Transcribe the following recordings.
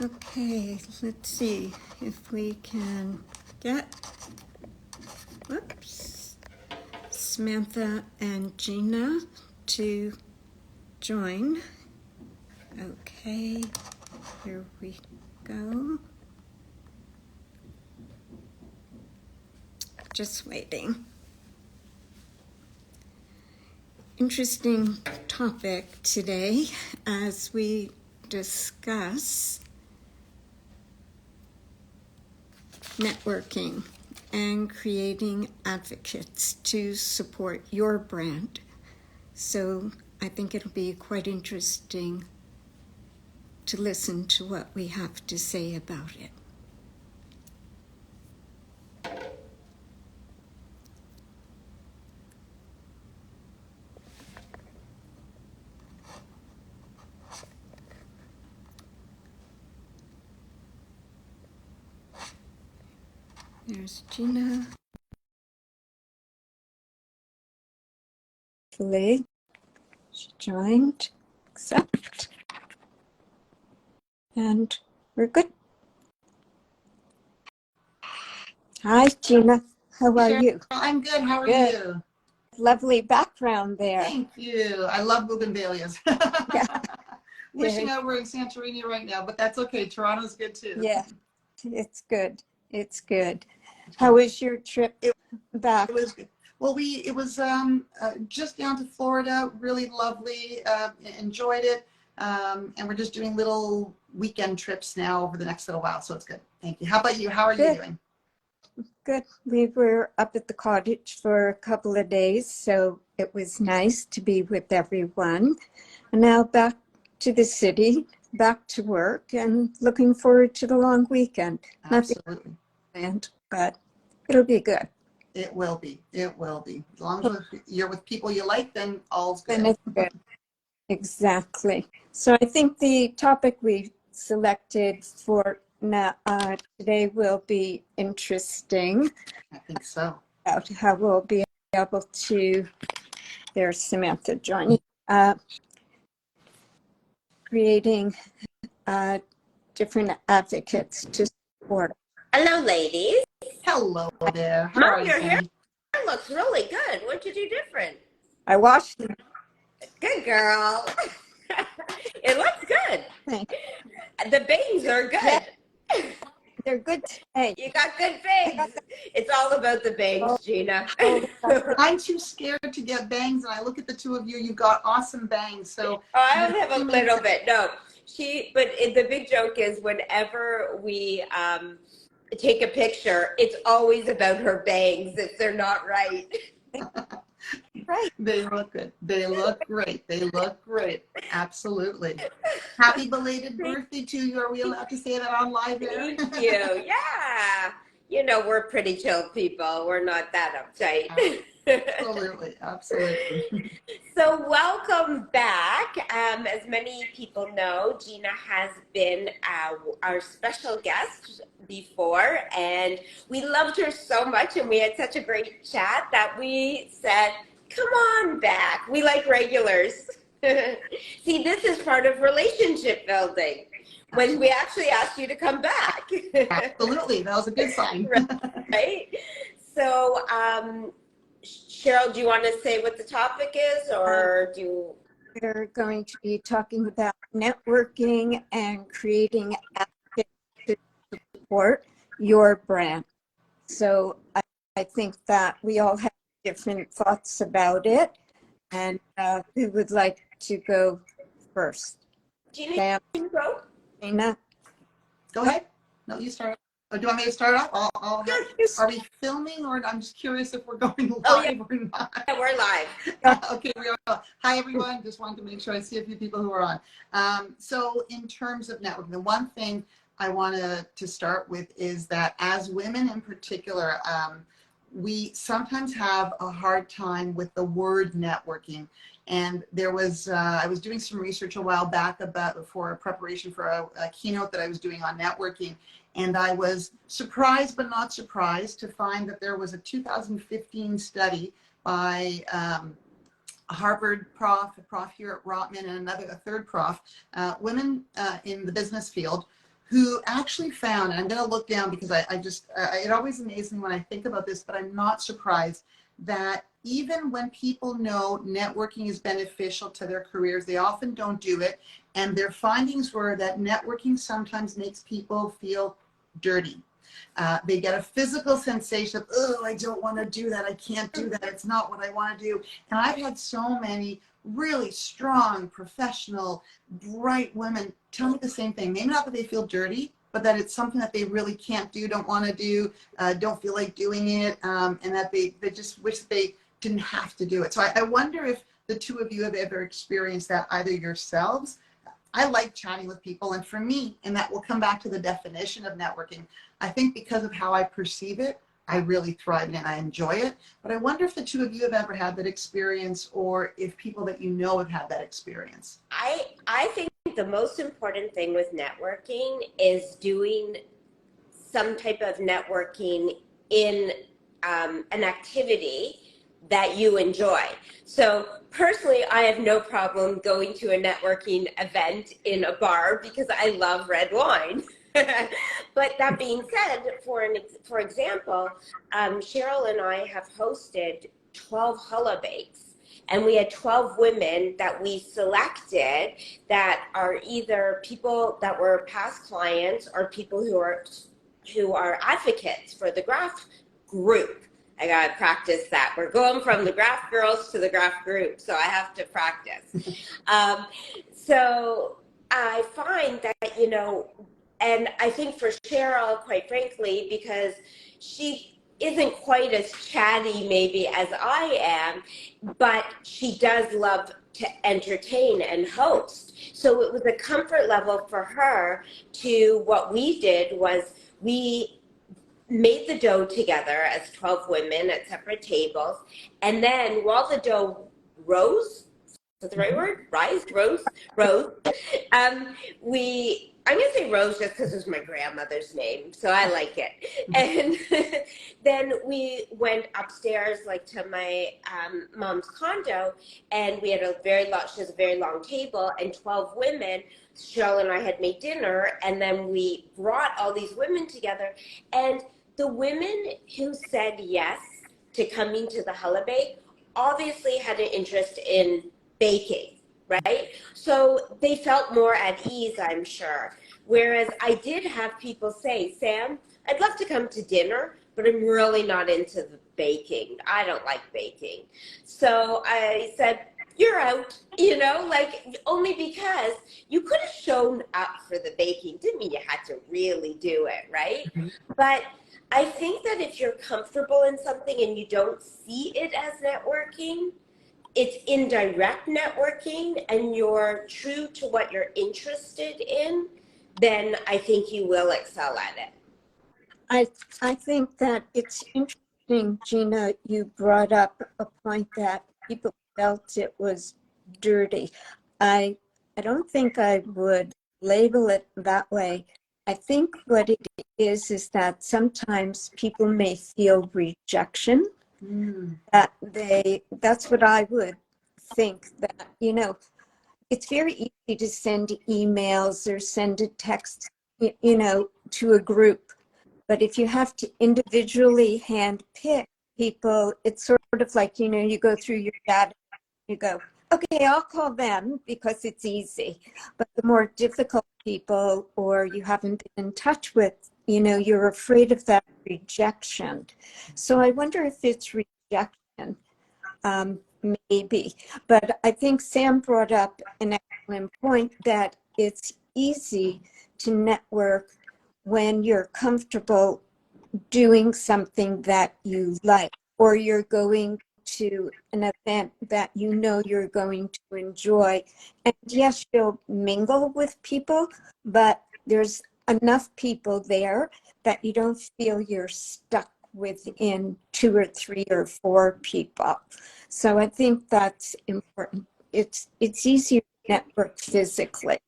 Okay, let's see if we can get, whoops, Samantha and Gina to join. Okay, here we go. Just waiting. Interesting topic today as we discuss networking and creating advocates to support your brand. So I think it'll be quite interesting to listen to what we have to say about it. There's Gina. Hopefully she joined. Accept. And we're good. Hi, Gina. How are you? I'm good. How are you? Lovely background there. Thank you. I love bougainvilleas. Yeah. Wishing I were in Santorini right now, but that's okay. Toronto's good too. Yeah, it's good. It's good. How was your trip back? It was good. Well, it was just down to Florida. Really lovely. Enjoyed it. And we're just doing little weekend trips now over the next little while. So it's good. Thank you. How about you? How are you doing? Good. We were up at the cottage for a couple of days, so it was nice to be with everyone. And now back to the city, back to work, and looking forward to the long weekend. Absolutely. Planned, but it'll be good. It will be. It will be. As long as you're with people you like, then all's good. And it's good. Exactly. So I think the topic we selected for now today will be interesting. I think so. About how we'll be able to, there's Samantha joining, creating different advocates to support. Hello, ladies. Hello there. How Mom, are your you? hair looks really good. What'd you do different? I washed them. Good girl. It looks good. Thanks. The bangs are good. They're good today. You got good bangs. It's all about the bangs, Gina. I'm too scared to get bangs, and I look at the two of you. You've got awesome bangs. So I only have a little bit. No, but the big joke is whenever we take a picture, it's always about her bangs if they're not right. Right. They look good. They look great. They look great. Absolutely. Happy belated birthday to you. Are we allowed to say that on live there? Thank you. Yeah. You know, we're pretty chill people. We're not that uptight. Absolutely. Absolutely. So welcome back. As many people know, Gina has been our special guest before, and we loved her so much, and we had such a great chat that we said, come on back. We like regulars. See, this is part of relationship building. When we actually asked you to come back. Absolutely. That was a good sign. Right? So, Cheryl, do you want to say what the topic is, or do you? We're going to be talking about networking and creating advocates to support your brand. So I think that we all have different thoughts about it, and who would like to go first? Gina, you go. Gina? Go ahead. No, you start. Oh, do you want me to start off? Are we filming, or I'm just curious if we're going live or not? Yeah, we're live. Okay, we are. Hi, everyone. Just wanted to make sure I see a few people who are on. So in terms of networking, the one thing I want to start with is that as women in particular, we sometimes have a hard time with the word networking. And there was, I was doing some research a while back for a preparation for a keynote that I was doing on networking. And I was surprised, but not surprised, to find that there was a 2015 study by a Harvard prof, a prof here at Rotman, and a third prof, women in the business field, who actually found, and I'm going to look down because it always amazes me when I think about this, but I'm not surprised that even when people know networking is beneficial to their careers, they often don't do it. And their findings were that networking sometimes makes people feel dirty. They get a physical sensation of, oh, I don't want to do that. I can't do that. It's not what I want to do. And I've had so many really strong, professional, bright women tell me the same thing. Maybe not that they feel dirty, but that it's something that they really can't do, don't want to do, don't feel like doing it, and that they just wish they didn't have to do it. So I wonder if the two of you have ever experienced that either yourselves. I like chatting with people, and for me, and that will come back to the definition of networking, I think because of how I perceive it, I really thrive in it and I enjoy it. But I wonder if the two of you have ever had that experience, or if people that you know have had that experience. I think the most important thing with networking is doing some type of networking in an activity that you enjoy. So personally, I have no problem going to a networking event in a bar because I love red wine. But that being said, for example, Cheryl and I have hosted 12 Hulla Bakes, and we had 12 women that we selected that are either people that were past clients or people who are advocates for the Graph group. I gotta practice that. We're going from the Graph girls to the Graph group, so I have to practice. So I find that, you know, and I think for Cheryl, quite frankly, because she isn't quite as chatty maybe as I am, but she does love to entertain and host. So it was a comfort level for her to, what we did was we made the dough together as 12 women at separate tables. And then while the dough rose, is that the right word? Rose. I'm going to say Rose just because it was my grandmother's name, so I like it. And then we went upstairs, like to my mom's condo, and we had she has a very long table and 12 women. Cheryl and I had made dinner, and then we brought all these women together. And the women who said yes to coming to the Hulla Bake obviously had an interest in baking, right? So they felt more at ease, I'm sure. Whereas I did have people say, Sam, I'd love to come to dinner, but I'm really not into the baking. I don't like baking. So I said, you're out, you know, like only because you could have shown up for the baking. Didn't mean you had to really do it, right? Mm-hmm. But I think that if you're comfortable in something and you don't see it as networking, it's indirect networking, and you're true to what you're interested in, then I think you will excel at it. I think that it's interesting, Gina, you brought up a point that people felt it was dirty. I don't think I would label it that way. I think what it is that sometimes people may feel rejection. That's what I would think, that, you know, it's very easy to send emails or send a text, you know, to a group. But if you have to individually handpick people, it's sort of like, you know, you go through your data, you go, okay, I'll call them because it's easy. But the more difficult people, or you haven't been in touch with, you know, you're afraid of that rejection. So I wonder if it's rejection, maybe. But I think Sam brought up an excellent point that it's easy to network when you're comfortable doing something that you like, or you're going to an event that you know you're going to enjoy. And yes, you'll mingle with people, but there's enough people there that you don't feel you're stuck within 2 or 3 or 4 people. So I think that's important. It's easier to network physically.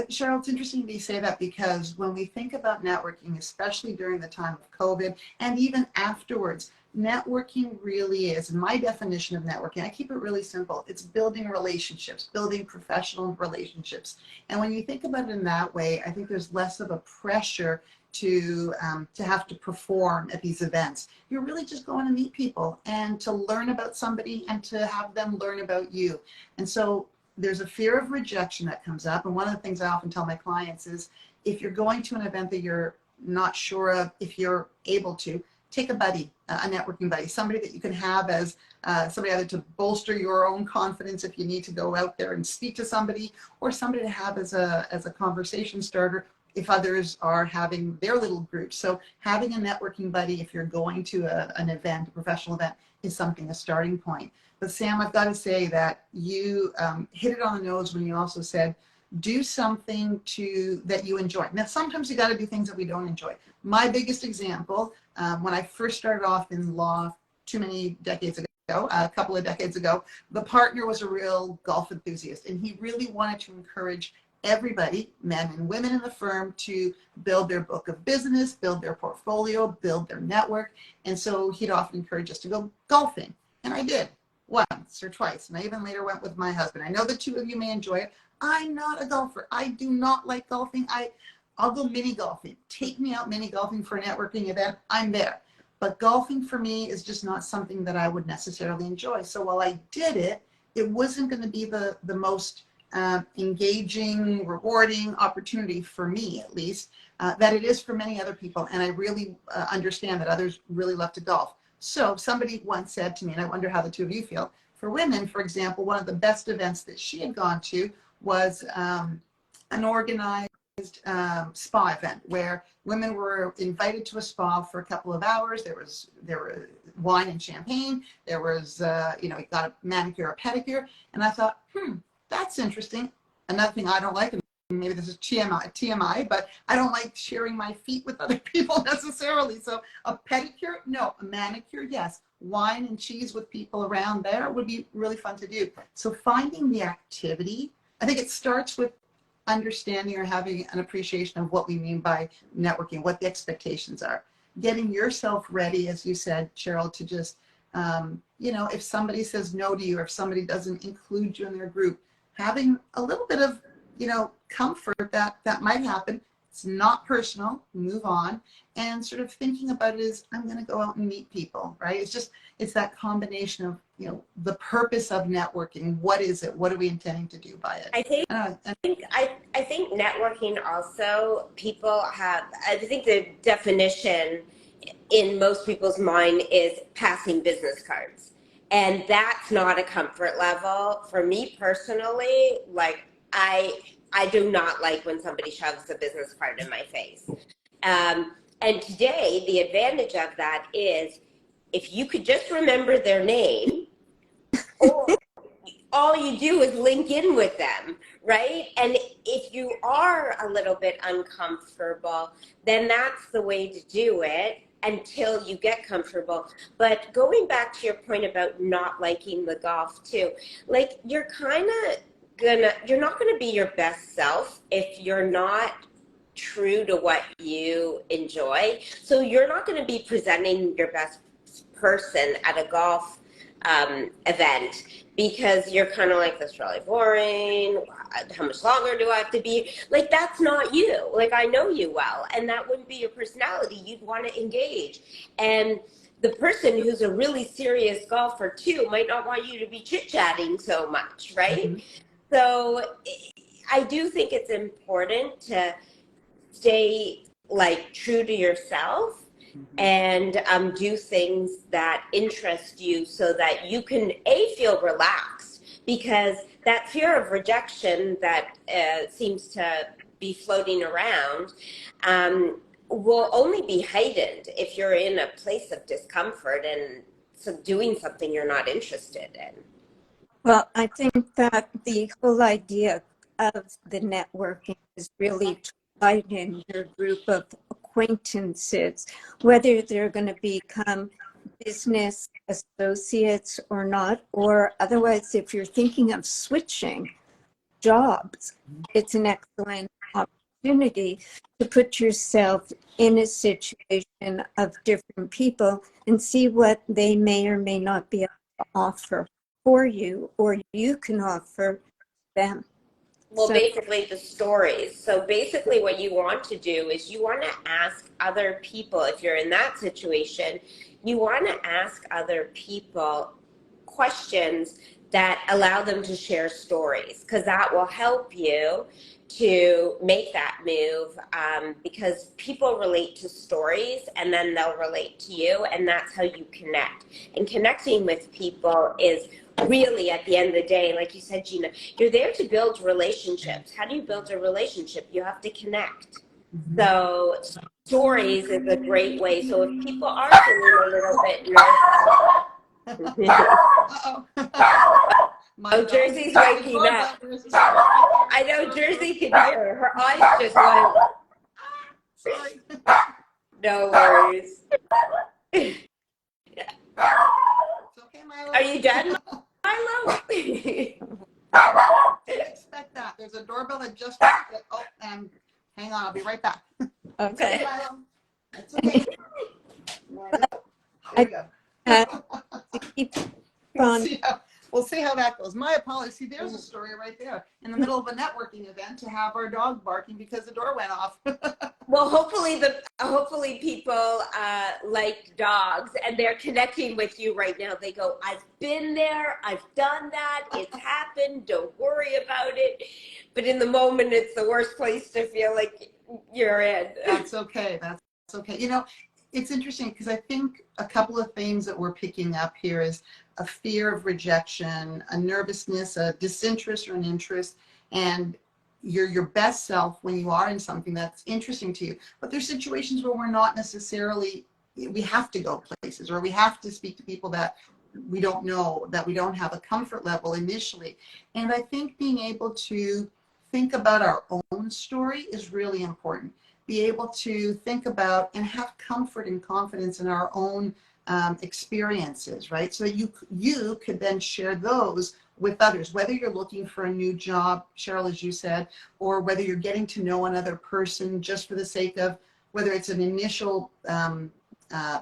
Cheryl, it's interesting that you say that, because when we think about networking, especially during the time of COVID and even afterwards, networking really is, my definition of networking, I keep it really simple. It's building relationships, building professional relationships. And when you think about it in that way, I think there's less of a pressure to have to perform at these events. You're really just going to meet people and to learn about somebody and to have them learn about you. And so there's a fear of rejection that comes up. And one of the things I often tell my clients is, if you're going to an event that you're not sure of, if you're able to, take a buddy, a networking buddy, somebody that you can have as somebody either to bolster your own confidence if you need to go out there and speak to somebody, or somebody to have as a conversation starter if others are having their little groups. So having a networking buddy if you're going to an event, a professional event, is something, a starting point. But Sam, I've got to say that you hit it on the nose when you also said, do something that you enjoy. Now, sometimes you got to do things that we don't enjoy. My biggest example, when I first started off in law too many decades ago, a couple of decades ago, the partner was a real golf enthusiast, and he really wanted to encourage everybody, men and women in the firm, to build their book of business, build their portfolio, build their network. And so he'd often encourage us to go golfing. And I did once or twice. And I even later went with my husband. I know the two of you may enjoy it. I'm not a golfer. I do not like golfing. I'll go mini golfing. Take me out mini golfing for a networking event. I'm there. But golfing for me is just not something that I would necessarily enjoy. So while I did it, it wasn't going to be the most engaging, rewarding opportunity for me, at least, that it is for many other people. And I really understand that others really love to golf. So somebody once said to me, and I wonder how the two of you feel, for women, for example, one of the best events that she had gone to was an organized spa event where women were invited to a spa for a couple of hours. There were wine and champagne. There was, you got a manicure, a pedicure. And I thought, that's interesting. Another thing I don't like, and maybe this is TMI, but I don't like sharing my feet with other people necessarily. So a pedicure, no. A manicure, yes. Wine and cheese with people around there would be really fun to do. So finding the activity, I think it starts with understanding or having an appreciation of what we mean by networking, what the expectations are. Getting yourself ready, as you said, Cheryl, to just, if somebody says no to you, or if somebody doesn't include you in their group, having a little bit of, comfort that might happen. It's not personal, move on, and sort of thinking about it as, I'm going to go out and meet people, right? It's that combination of, the purpose of networking. What is it? What are we intending to do by it? I think networking also, I think the definition in most people's mind is passing business cards. And that's not a comfort level. For me personally, like I do not like when somebody shoves a business card in my face. And today, the advantage of that is if you could just remember their name, or all you do is link in with them, right? And if you are a little bit uncomfortable, then that's the way to do it until you get comfortable. But going back to your point about not liking the golf too, like you're not gonna be your best self if you're not true to what you enjoy. So you're not gonna be presenting your best person at a golf event because you're kind of like, that's really boring. How much longer do I have to be? Like, that's not you. Like, I know you well, and that wouldn't be your personality. You'd want to engage. And the person who's a really serious golfer too might not want you to be chit-chatting so much, right? Mm-hmm. So I do think it's important to stay like true to yourself and do things that interest you so that you can feel relaxed, because that fear of rejection that seems to be floating around will only be heightened if you're in a place of discomfort and doing something you're not interested in. Well, I think that the whole idea of the networking is really to widen your group of acquaintances, whether they're going to become business associates or not, or otherwise, if you're thinking of switching jobs, it's an excellent opportunity to put yourself in a situation of different people and see what they may or may not be able to offer for you, or you can offer them. Well, So- basically the stories. So basically what you want to do is you want to ask other people, if you're in that situation, you want to ask other people questions that allow them to share stories, because that will help you to make that move, because people relate to stories and then they'll relate to you, and that's how you connect. And connecting with people is really, at the end of the day, like you said, Gina, you're there to build relationships. How do you build a relationship? You have to connect. So stories is a great way. So if people are feeling a little bit nervous, Uh-oh. Oh, Jersey's waking up. I know Jersey can hear. Her eyes just went, Sorry. no worries. It's okay, Milo. Are you done, Milo? Didn't expect that. There's a doorbell that just. Oh, and hang on, I'll be right back. Okay. Milo. It's okay. There we go. To keep on, We'll see how that goes. My apologies. See, there's a story right there in the middle of a networking event to have our dog barking because the door went off. Well, hopefully people like dogs, and they're connecting with you right now. They go, I've been there, I've done that, it's happened, don't worry about it. But in the moment, it's the worst place to feel like you're in. That's okay. That's okay. You know, it's interesting because I think a couple of themes that we're picking up here is a fear of rejection, a nervousness, a disinterest or an interest, and you're your best self when you are in something that's interesting to you. But there's situations where we're not necessarily, we have to go places, or we have to speak to people that we don't know, that we don't have a comfort level initially. And I think being able to think about our own story is really important. Be able to think about and have comfort and confidence in our own experiences, right? So that you could then share those with others, whether you're looking for a new job, Cheryl, as you said, or whether you're getting to know another person just for the sake of, whether it's an initial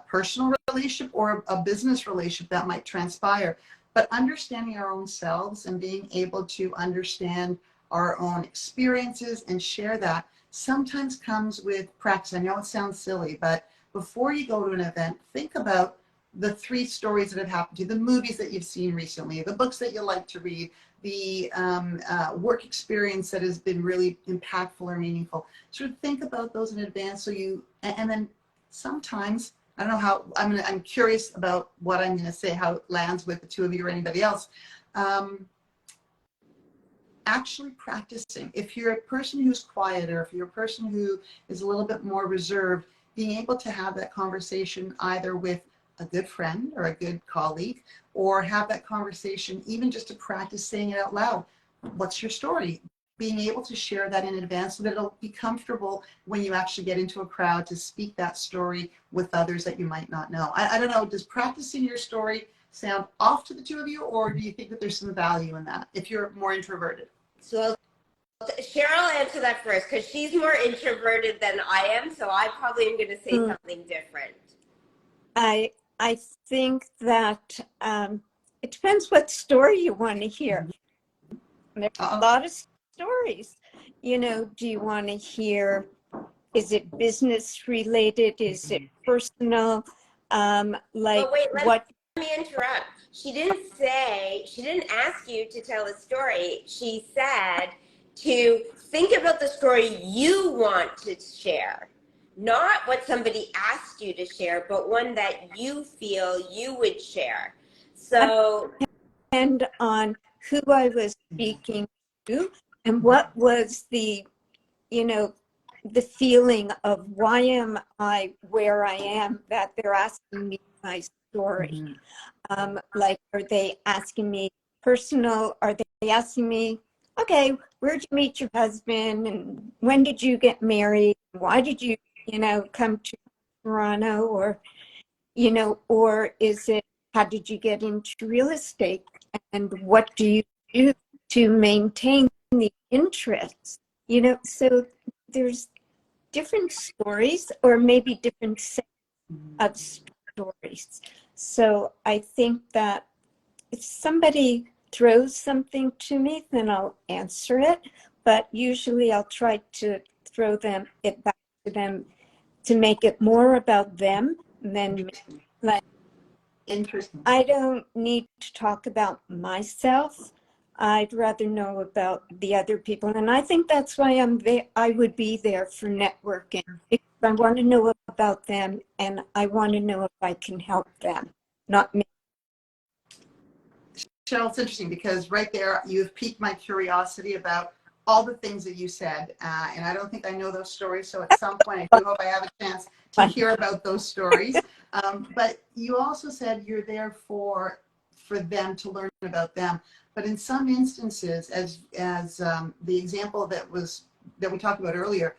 personal relationship or a business relationship that might transpire. But understanding our own selves and being able to understand our own experiences and share that sometimes comes with practice. I know it sounds silly, but before you go to an event, think about the 3 stories that have happened to you, the movies that you've seen recently, the books that you like to read, the work experience that has been really impactful or meaningful. Sort of think about those in advance, so you, and then sometimes, I don't know how, I'm curious about what I'm going to say, how it lands with the 2 of you or anybody else. Actually practicing. If you're a person who's quieter, if you're a person who is a little bit more reserved, being able to have that conversation either with a good friend or a good colleague, or have that conversation even just to practice saying it out loud. What's your story? Being able to share that in advance so that it'll be comfortable when you actually get into a crowd to speak that story with others that you might not know. I don't know, does practicing your story sound off to the 2 of you, or do you think that there's some value in that if you're more introverted? So Cheryl, answer that first, because she's more introverted than I am, so I probably am going to say something different. I think that it depends what story you want to hear. There's a lot of stories. You know, do you want to hear, is it business related? Is it personal? Like, wait, what? Let me interrupt. She didn't ask you to tell a story. She said to think about the story you want to share. Not what somebody asked you to share, but one that you feel you would share. So, Depend on who I was speaking to and what was the, you know, the feeling of why am I where I am, that they're asking me my story. Like, are they asking me personal? Are they asking me, okay, where'd you meet your husband? And when did you get married? Why did you, come to Toronto? Or, or is it, how did you get into real estate? And what do you do to maintain the interest? So there's different stories, or maybe different sets of stories. So I think that if somebody throws something to me, then I'll answer it. But usually I'll try to throw it back to them to make it more about them than me. Interesting. Like, Interesting. I don't need to talk about myself. I'd rather know about the other people. And I think that's why I'm there. I would be there for networking, because I want to know about them and I want to know if I can help them, not me. Cheryl, it's interesting because right there you've piqued my curiosity about all the things that you said. And I don't think I know those stories. So at some point, I do hope I have a chance to hear about those stories. But you also said you're there for them to learn about them. But in some instances, as the example that we talked about earlier,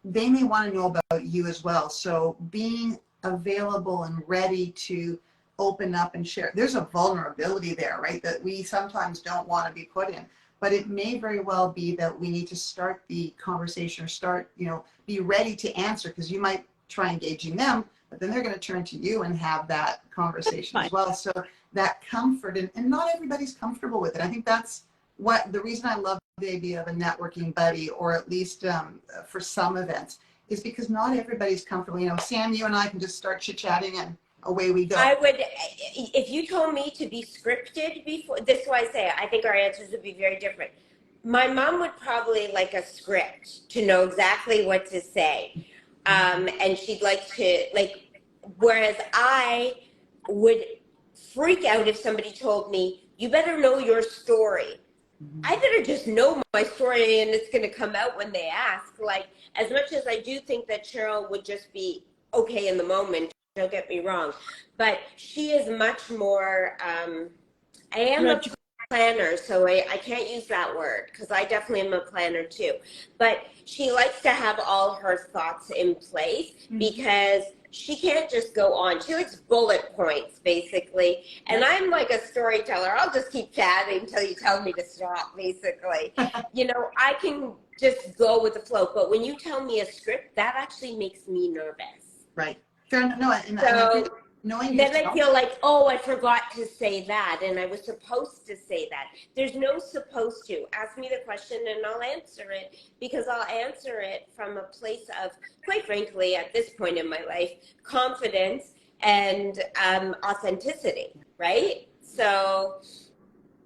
they may want to know about you as well. So being available and ready to open up and share. There's a vulnerability there, right? That we sometimes don't want to be put in. But it may very well be that we need to start the conversation or be ready to answer, because you might try engaging them, but then they're going to turn to you and have that conversation as well. So that comfort, and not everybody's comfortable with it. I think that's what the reason I love the idea of a networking buddy, or at least for some events, is because not everybody's comfortable. You know, Sam, you and I can just start chit-chatting and away we go. I would, if you told me to be scripted before, this is why I say I think our answers would be very different. My mom would probably like a script to know exactly what to say. And she'd like to, whereas I would freak out if somebody told me, you better know your story. I better just know my story and it's going to come out when they ask. Like, as much as I do think that Cheryl would just be okay in the moment, don't get me wrong, but she is much more, I am a planner, so I can't use that word because I definitely am a planner too. But she likes to have all her thoughts in place because she can't just go on. She likes bullet points, basically. And I'm like a storyteller. I'll just keep chatting until you tell me to stop, basically. You know, I can just go with the flow. But when you tell me a script, that actually makes me nervous. Right. Fair enough. No, So knowing then I feel like, oh, I forgot to say that, and I was supposed to say that. There's no supposed to. Ask me the question and I'll answer it, because I'll answer it from a place of, quite frankly, at this point in my life, confidence and authenticity, right? So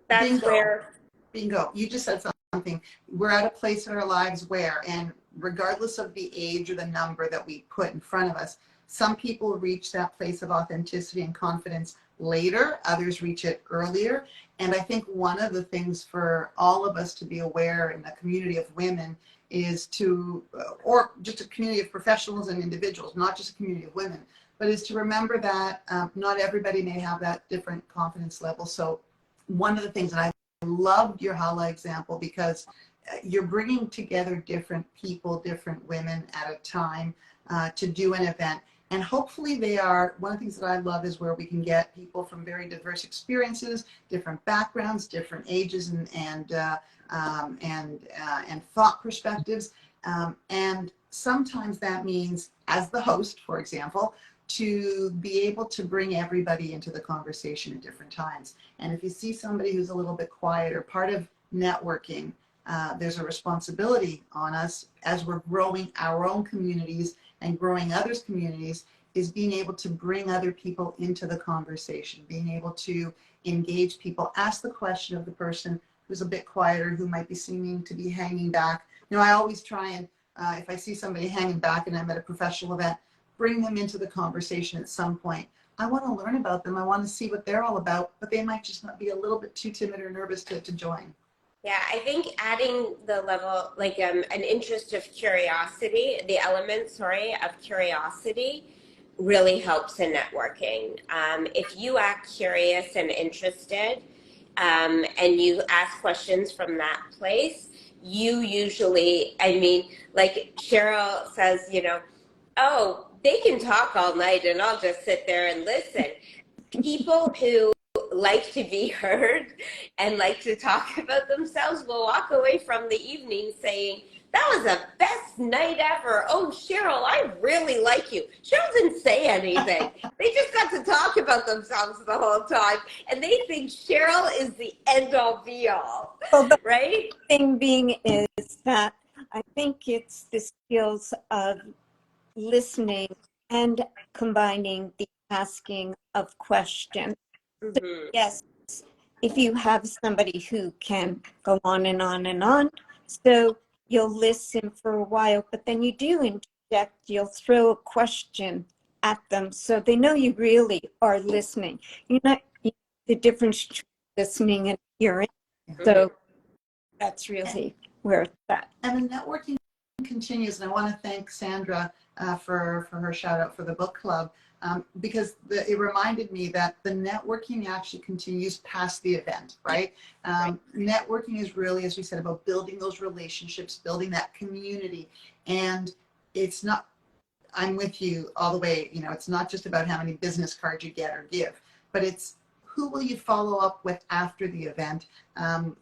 that's Bingo. where. Bingo. You just said something. We're at a place in our lives where, and regardless of the age or the number that we put in front of us, some people reach that place of authenticity and confidence later, others reach it earlier. And I think one of the things for all of us to be aware in a community of women is to, or just a community of professionals and individuals, not just a community of women, but is to remember that not everybody may have that different confidence level. So one of the things, and I loved your Hala example, because you're bringing together different people, different women at a time to do an event. And hopefully they are, one of the things that I love is where we can get people from very diverse experiences, different backgrounds, different ages, and thought perspectives. And sometimes that means, as the host, for example, to be able to bring everybody into the conversation at different times. And if you see somebody who's a little bit quieter, part of networking, there's a responsibility on us as we're growing our own communities and growing others' communities, is being able to bring other people into the conversation, being able to engage people, ask the question of the person who's a bit quieter, who might be seeming to be hanging back. You know, I always try and, if I see somebody hanging back and I'm at a professional event, bring them into the conversation at some point. I want to learn about them. I want to see what they're all about, but they might just not be a little bit too timid or nervous to join. Yeah, I think adding the level, like an interest of curiosity, the element, of curiosity really helps in networking. If you act curious and interested and you ask questions from that place, you usually, I mean, like Cheryl says, you know, oh, they can talk all night and I'll just sit there and listen. People who like to be heard and like to talk about themselves will walk away from the evening saying, That was the best night ever. Oh, Cheryl, I really like you. Cheryl didn't say anything. They just got to talk about themselves the whole time. And they think Cheryl is the end all be all, Well, the right? thing being is that I think it's the skills of listening and combining the asking of questions. So, Mm-hmm. yes, if you have somebody who can go on and on and on, so you'll listen for a while, but then you do interject, you'll throw a question at them so they know you really are listening. You know the difference between listening and hearing. So that's really where it's at. And the networking continues, and I want to thank Sandra for her shout out for the book club, because it reminded me that the networking actually continues past the event, right? Networking is really, as we said, about building those relationships, building that community. And it's not, I'm with you all the way, you know, it's not just about how many business cards you get or give, but it's who will you follow up with after the event?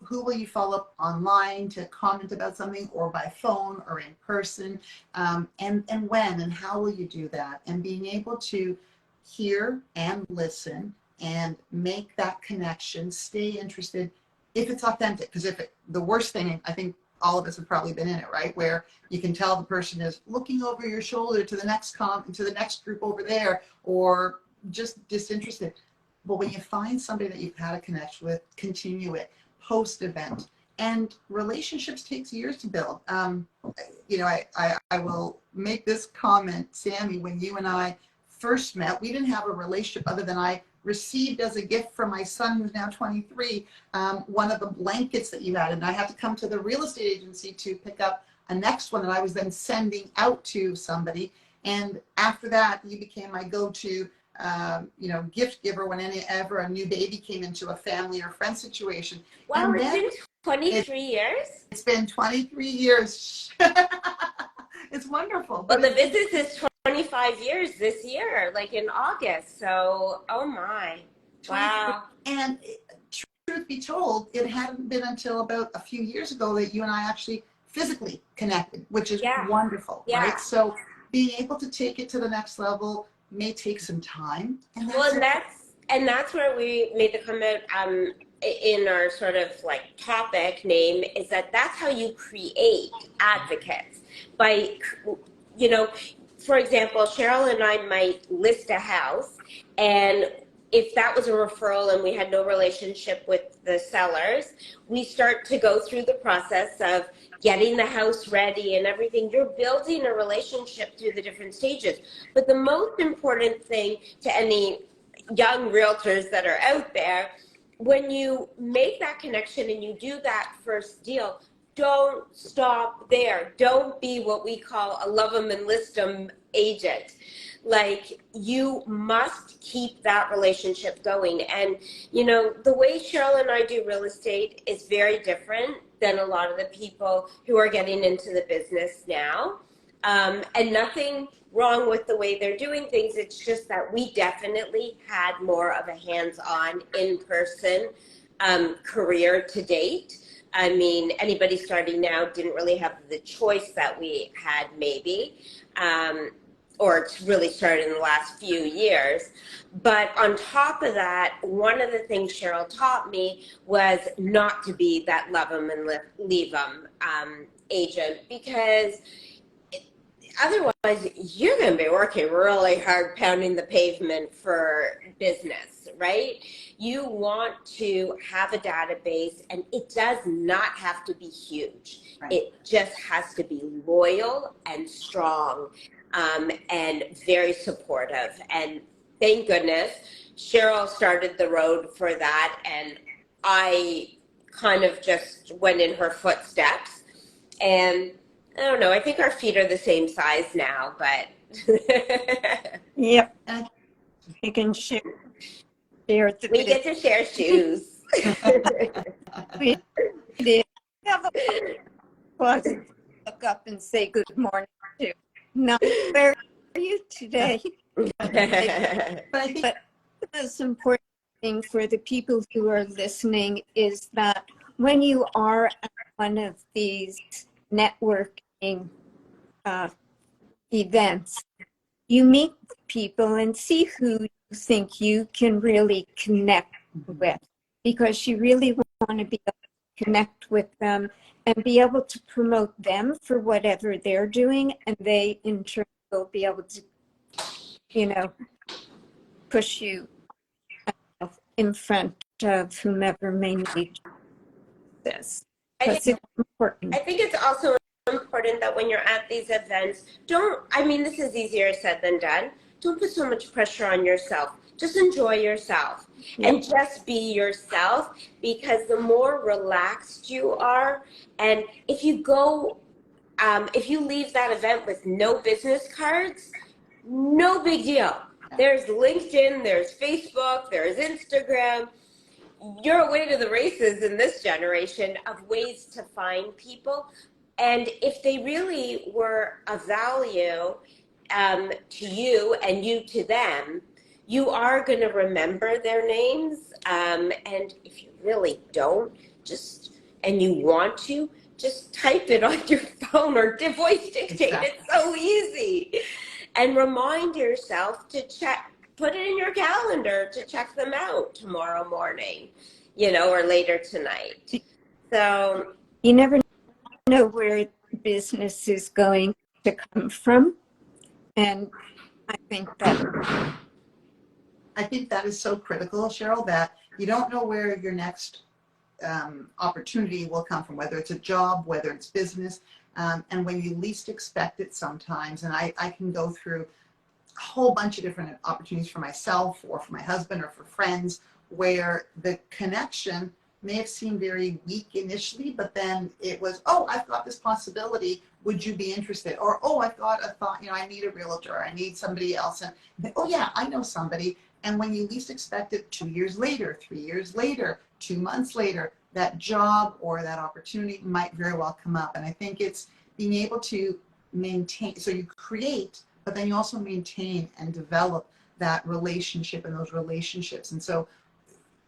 Who will you follow up online to comment about something, or by phone or in person? And when and how will you do that? And being able to hear and listen and make that connection, stay interested if it's authentic. Because the worst thing, I think all of us have probably been in it, right? Where you can tell the person is looking over your shoulder to the next to the next group over there, or just disinterested. But when you find somebody that you've had a connection with, continue it post-event. And relationships takes years to build. You know, I will make this comment, Sammy, when you and I first met, we didn't have a relationship other than I received as a gift from my son, who's now 23, one of the blankets that you had. And I had to come to the real estate agency to pick up a next one that I was then sending out to somebody. And after that, you became my go-to you know, gift giver when ever a new baby came into a family or friend situation. Wow, And it's been 23 years? It's been 23 years. It's wonderful. Well, the business is 25 years this year, like in August. So, oh my. Wow. And truth be told, it hadn't been until about a few years ago that you and I actually physically connected, which is wonderful, right? So being able to take it to the next level may take some time. And that's where we made the comment in our sort of like topic name, is that's how you create advocates. By, you know, for example, Cheryl and I might list a house, and if that was a referral and we had no relationship with the sellers, we start to go through the process of getting the house ready and everything. You're building a relationship through the different stages. But the most important thing to any young realtors that are out there, when you make that connection and you do that first deal, don't stop there. Don't be what we call a love 'em and list 'em agent. Like, you must keep that relationship going. And, you know, the way Cheryl and I do real estate is very different than a lot of the people who are getting into the business now. And nothing wrong with the way they're doing things. It's just that we definitely had more of a hands-on, in-person career to date. I mean, anybody starting now didn't really have the choice that we had, maybe. Or it's really started in the last few years. But on top of that, one of the things Cheryl taught me was not to be that love 'em and leave 'em agent, because otherwise you're going to be working really hard pounding the pavement for business, right? You want to have a database, and it does not have to be huge. Right. It just has to be loyal and strong. And very supportive. And thank goodness Cheryl started the road for that, and I kind of just went in her footsteps. And I don't know, I think our feet are the same size now, but yep, you can share the we get to share shoes. we did have a closet, look up and say good morning to. Now, where are you today? But I think the most important thing for the people who are listening is that when you are at one of these networking events, you meet people and see who you think you can really connect with, because you really want to be able to connect with them and be able to promote them for whatever they're doing, and they in turn will be able to, push you in front of whomever may need this. I Because think, it's important. I think it's also important that when you're at these events, this is easier said than done. Don't put so much pressure on yourself. Just enjoy yourself and just be yourself, because the more relaxed you are, and if you leave that event with no business cards, no big deal. There's LinkedIn, there's Facebook, there's Instagram. You're away to the races in this generation of ways to find people. And if they really were of value to you and you to them, you are going to remember their names. And if you really don't, and you want to, just type it on your phone or voice dictate. Exactly. It's so easy. And remind yourself to put it in your calendar to check them out tomorrow morning, or later tonight. So You never know where business is going to come from. And I think that is so critical, Cheryl, that you don't know where your next opportunity will come from, whether it's a job, whether it's business, and when you least expect it sometimes. And I can go through a whole bunch of different opportunities for myself or for my husband or for friends where the connection may have seemed very weak initially, but then it was, oh, I've got this possibility. Would you be interested? Or, oh, I've got a thought, I need a realtor. I need somebody else. And oh yeah, I know somebody. And when you least expect it, 2 years later, 3 years later, 2 months later, that job or that opportunity might very well come up. And I think it's being able to maintain, so you create, but then you also maintain and develop that relationship and those relationships. And so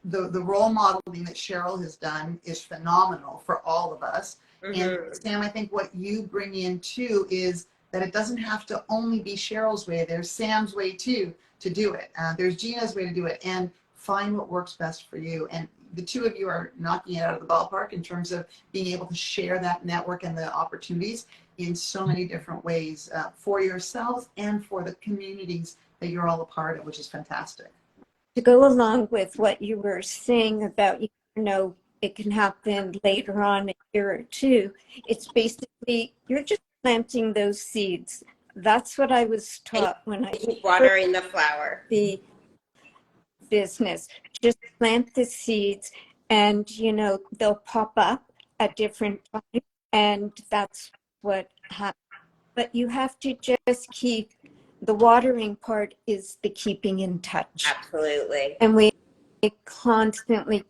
the role modeling that Cheryl has done is phenomenal for all of us. mm-hmm. And Sam, I think what you bring in too is that it doesn't have to only be Cheryl's way. There's Sam's way too to do it. There's Gina's way to do it, and find what works best for you. And the two of you are knocking it out of the ballpark in terms of being able to share that network and the opportunities in so many different ways for yourselves and for the communities that you're all a part of, which is fantastic. to go along with what you were saying about, it can happen later on, a year or two, it's basically, you're just planting those seeds. That's what I was taught when I Keep watering the flower. the business. Just plant the seeds, and they'll pop up at different times, and that's what happens. But you have to just keep, the watering part is the keeping in touch. Absolutely. And we constantly,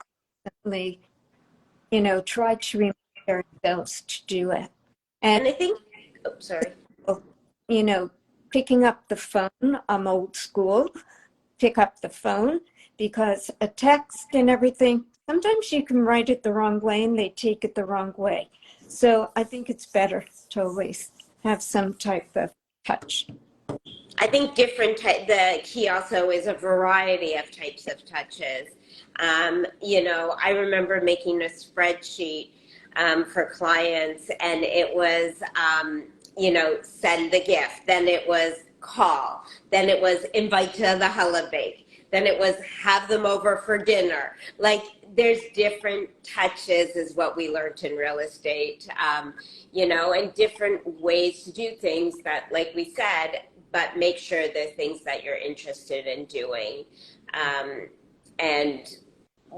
try to remind ourselves to do it. And I think, sorry. Picking up the phone, I'm old school, pick up the phone, because a text and everything, sometimes you can write it the wrong way and they take it the wrong way. So I think it's better to always have some type of touch. I think the key also is a variety of types of touches. I remember making a spreadsheet for clients, and it was, send the gift. Then it was call. Then it was invite to the hella bake. Then it was have them over for dinner. Like, there's different touches is what we learned in real estate, and different ways to do things that, like we said, but make sure they're things that you're interested in doing. And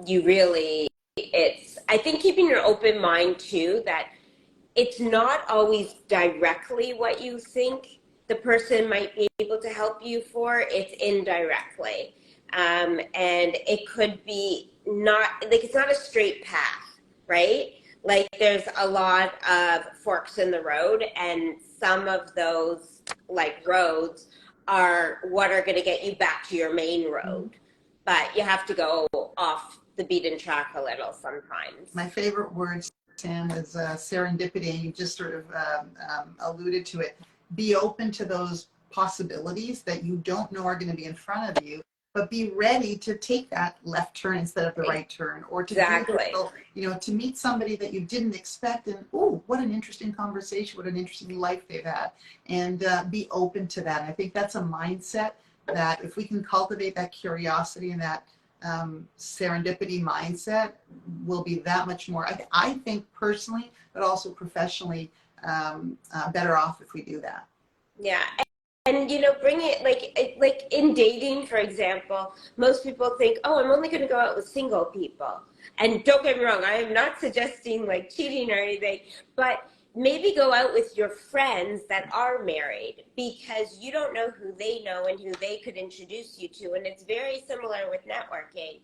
you really, I think keeping your open mind too, that it's not always directly what you think the person might be able to help you for, it's indirectly. And it could be it's not a straight path, right? Like, there's a lot of forks in the road, and some of those, like, roads are what are going to get you back to your main road. But you have to go off the beaten track a little sometimes. My favorite words Sam, is serendipity, and you just sort of alluded to it. Be open to those possibilities that you don't know are going to be in front of you, but be ready to take that left turn instead of the right turn, or to do the little, to meet somebody that you didn't expect, and oh, what an interesting conversation, what an interesting life they've had, and be open to that. And I think that's a mindset that if we can cultivate that curiosity and that serendipity mindset, will be that much more, I think personally, but also professionally, better off if we do that. Yeah. And bring it like in dating, for example, most people think, oh, I'm only going to go out with single people. And don't get me wrong, I am not suggesting like cheating or anything, but maybe go out with your friends that are married, because you don't know who they know and who they could introduce you to. And it's very similar with networking.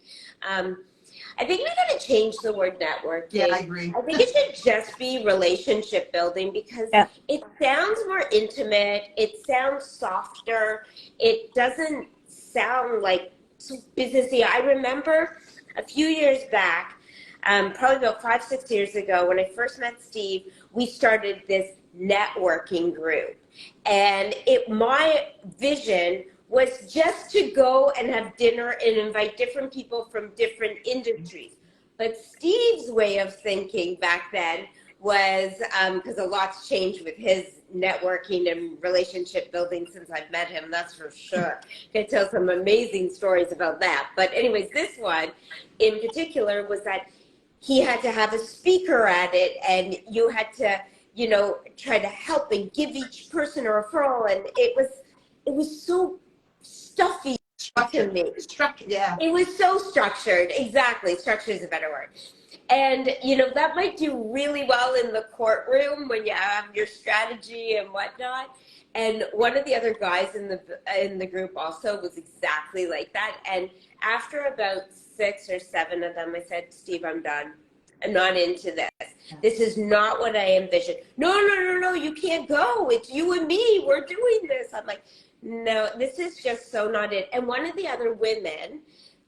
I think we got to change the word networking. Yeah, I agree. I think it should just be relationship building, because it sounds more intimate. It sounds softer. It doesn't sound like so businessy. I remember a few years back, probably about 5-6 years ago, when I first met Steve, we started this networking group. And my vision was just to go and have dinner and invite different people from different industries. But Steve's way of thinking back then was, because a lot's changed with his networking and relationship building since I've met him, that's for sure. I can tell some amazing stories about that. But anyways, this one in particular was that he had to have a speaker at it, and you had to, try to help and give each person a referral. And it was so stuffy to me. Structured, yeah. It was so structured. Exactly. Structure is a better word. And, that might do really well in the courtroom when you have your strategy and whatnot. And one of the other guys in the group also was exactly like that. And after about 6 or 7 of them, I said, Steve, I'm done. I'm not into this. This is not what I envisioned. No, you can't go. It's you and me. We're doing this. I'm like, no, this is just so not it. And one of the other women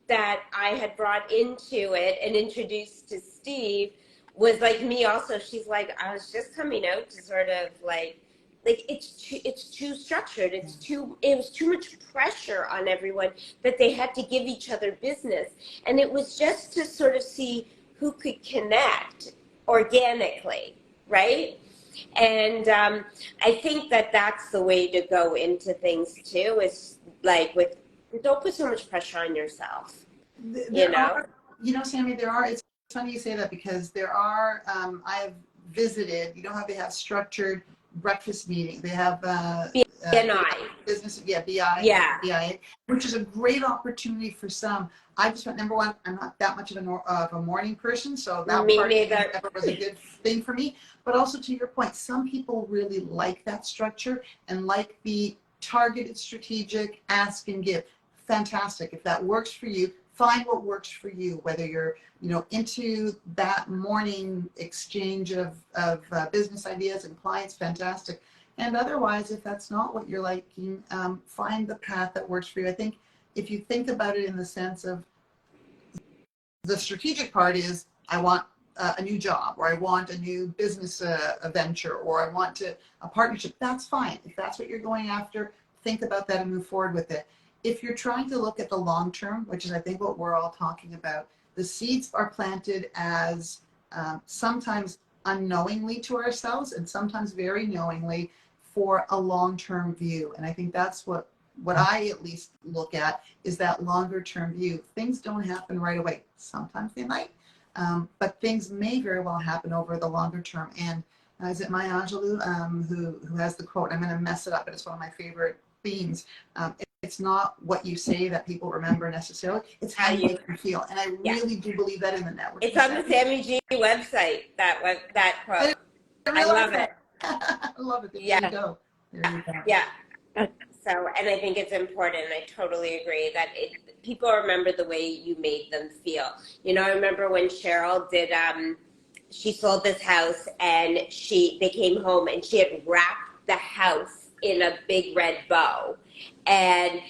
that I had brought into it and introduced to Steve was like me also. She's like, I was just coming out to sort of like it's too structured. It was too much pressure on everyone that they had to give each other business. And it was just to sort of see who could connect organically, right? And I think that that's the way to go into things too, is like don't put so much pressure on yourself. Sammy, it's funny you say that, because there are, I have visited, how they have structured breakfast meetings. They have BNI. Business, BI, BIA, which is a great opportunity for some. I just went, number one, I'm not that much of a morning person, so that part was a good thing for me. But also, to your point, some people really like that structure and like the targeted, strategic, ask and give. Fantastic. If that works for you, find what works for you, whether you're into that morning exchange of business ideas and clients. Fantastic. And otherwise, if that's not what you're liking, find the path that works for you. I think if you think about it in the sense of the strategic part is, I want a new job, or I want a new business venture, or I want a partnership, that's fine. If that's what you're going after, think about that and move forward with it. If you're trying to look at the long term, which is I think what we're all talking about, the seeds are planted as sometimes unknowingly to ourselves, and sometimes very knowingly, for a long-term view. And I think that's what I at least look at, is that longer term view. Things don't happen right away. Sometimes they might, but things may very well happen over the longer term. And is it Maya Angelou who has the quote? I'm going to mess it up, but it's one of my favorite themes. It's not what you say that people remember necessarily. It's how you make them feel. And I really do believe that in the network. It's on the Sammy G website, that quote. I love it. I love it. There you go. There you go. Yeah. So, and I think it's important. I totally agree that people remember the way you made them feel. I remember when Cheryl did, she sold this house, and they came home and she had wrapped the house in a big red bow. And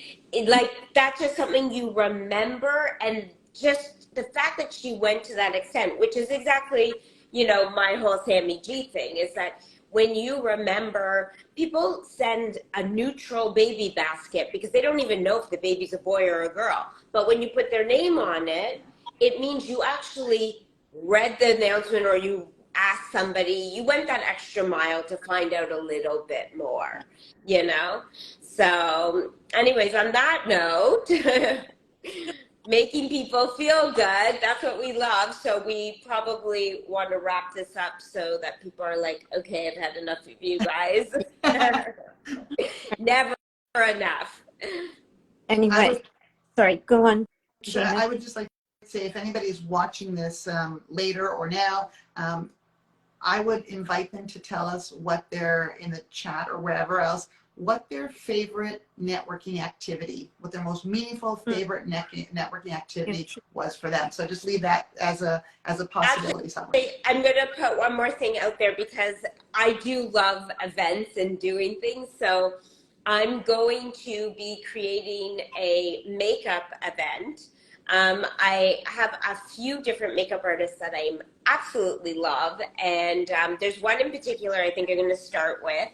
that's just something you remember. And just the fact that she went to that extent, which is exactly, you know, my whole Sammy G thing is that when you remember, people send a neutral baby basket because they don't even know if the baby's a boy or a girl. But when you put their name on it, it means you actually read the announcement or you asked somebody, you went that extra mile to find out a little bit more, you know? So anyways, on that note, making people feel good, that's what we love. So we probably want to wrap this up so that people are like, okay, I've had enough of you guys. Never enough. Anyway, sorry, go on, Gina. I would just like to say, if anybody's watching this later or now, I would invite them to tell us what they're in the chat or wherever else, what their favorite networking activity, what their most meaningful favorite networking activity was for them. So just leave that as a possibility somewhere. I'm going to put one more thing out there because I do love events and doing things. So I'm going to be creating a makeup event. I have a few different makeup artists that I absolutely love. And there's one in particular I think I'm going to start with.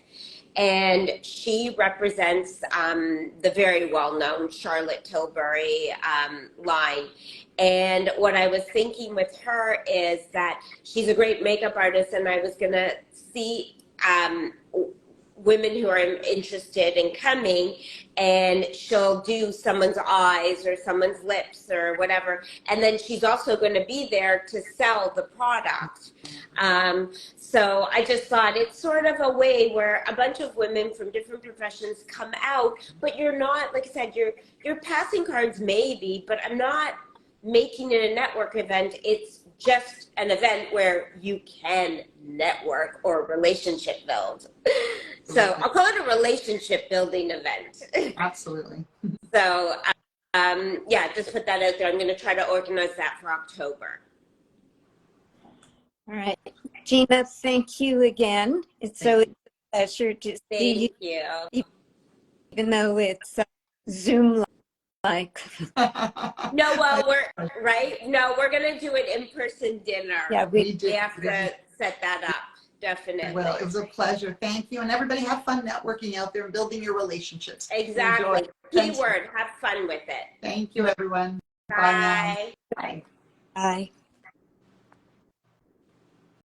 And she represents the very well-known Charlotte Tilbury line. And what I was thinking with her is that she's a great makeup artist, and I was going to see women who are interested in coming, and she'll do someone's eyes or someone's lips or whatever, and then she's also going to be there to sell the product. So I just thought it's sort of a way where a bunch of women from different professions come out, but you're not, like I said, you're passing cards maybe, but I'm not making it a network event. It's just an event where you can network or relationship build. So I'll call it a relationship building event. Absolutely. So yeah, just put that out there. I'm going to try to organize that for October. All right. Gina, thank you again. It's so a pleasure to see Thank you. even though it's Zoom-like. No, well, we're going to do it in-person dinner. Yeah, we have to set that up. Definitely. Well, it was a pleasure. Thank you. And everybody have fun networking out there and building your relationships. Exactly. Keyword, have fun with it. Thank you, everyone. Bye. Bye now. Bye. Bye.